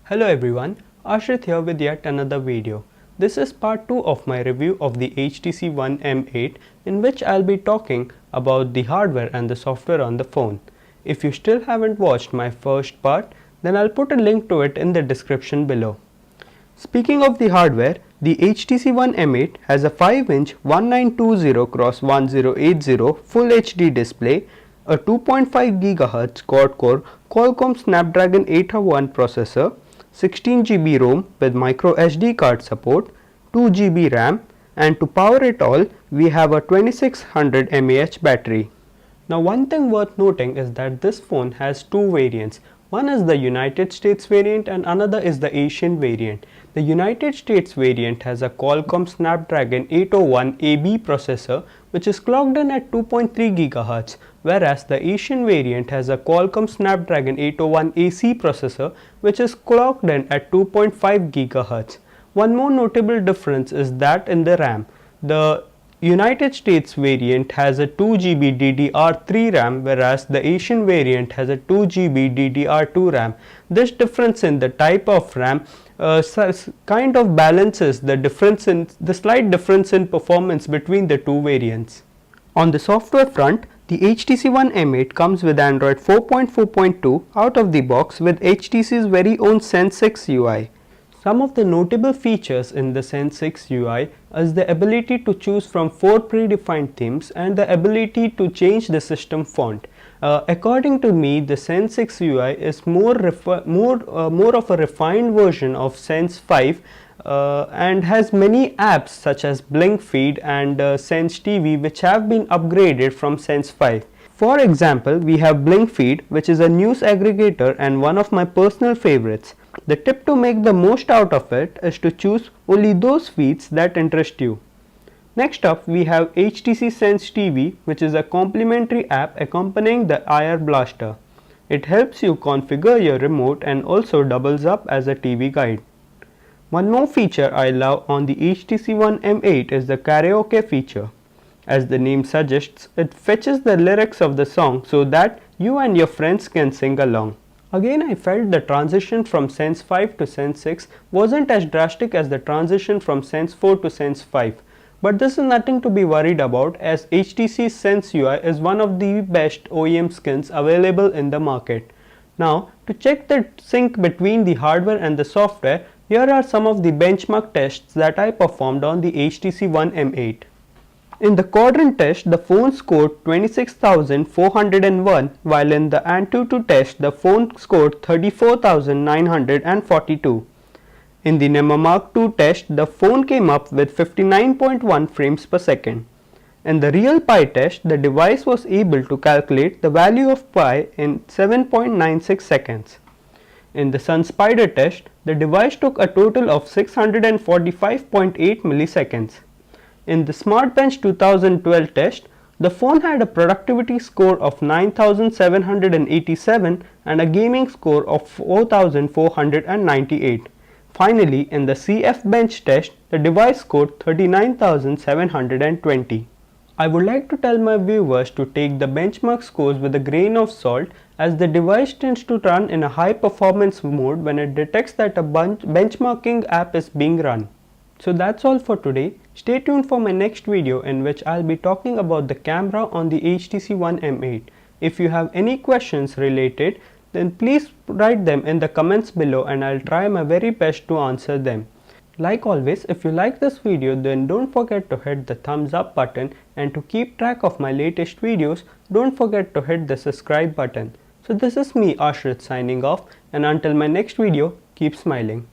Hello everyone, Ashrit here with yet another video. This is part 2 of my review of the HTC One M8, in which I'll be talking about the hardware and the software on the phone. If you still haven't watched my first part, then I'll put a link to it in the description below. Speaking of the hardware, the HTC One M8 has a 5-inch 1920x1080 Full HD display, a 2.5 GHz quad-core Qualcomm Snapdragon 801 processor, 16 GB ROM with micro SD card support, 2 GB RAM, and to power it all, we have a 2600 mAh battery. Now one thing worth noting is that this phone has two variants. One is the United States variant and another is the Asian variant. The United States variant has a Qualcomm Snapdragon 801 AB processor which is clocked in at 2.3 GHz, whereas the Asian variant has a Qualcomm Snapdragon 801 AC processor which is clocked in at 2.5 GHz. One more notable difference is that in the RAM. The United States variant has a 2 GB DDR3 RAM, whereas the Asian variant has a 2 GB DDR2 RAM. This difference in the type of RAM kind of balances the slight difference in performance between the two variants. On the software front, the HTC One M8 comes with Android 4.4.2 out of the box with HTC's very own Sense 6 UI. Some of the notable features in the Sense 6 UI is the ability to choose from 4 predefined themes and the ability to change the system font. According to me, the Sense 6 UI is more of a refined version of Sense 5 and has many apps such as Blink Feed and Sense TV which have been upgraded from Sense 5. For example, we have Blink Feed, which is a news aggregator and one of my personal favorites. The tip to make the most out of it is to choose only those feeds that interest you. Next up, we have HTC Sense TV, which is a complementary app accompanying the IR Blaster. It helps you configure your remote and also doubles up as a TV guide. One more feature I love on the HTC One M8 is the karaoke feature. As the name suggests, it fetches the lyrics of the song so that you and your friends can sing along. Again, I felt the transition from Sense 5 to Sense 6 wasn't as drastic as the transition from Sense 4 to Sense 5. But this is nothing to be worried about, as HTC's Sense UI is one of the best OEM skins available in the market. Now, to check the sync between the hardware and the software, here are some of the benchmark tests that I performed on the HTC One M8. In the quadrant test, the phone scored 26,401, while in the Antutu test, the phone scored 34,942. In the Mark II test, the phone came up with 59.1 frames per second. In the Real Pi test, the device was able to calculate the value of pi in 7.96 seconds. In the SunSpider test, the device took a total of 645.8 milliseconds. In the SmartBench 2012 test, the phone had a productivity score of 9,787 and a gaming score of 4,498. Finally, in the CF Bench test, the device scored 39,720. I would like to tell my viewers to take the benchmark scores with a grain of salt, as the device tends to run in a high performance mode when it detects that a benchmarking app is being run. So that's all for today. Stay tuned for my next video in which I'll be talking about the camera on the HTC One M8. If you have any questions related, then please write them in the comments below and I'll try my very best to answer them. Like always, if you like this video, then don't forget to hit the thumbs up button, and to keep track of my latest videos, don't forget to hit the subscribe button. So this is me, Ashrit, signing off, and until my next video, keep smiling.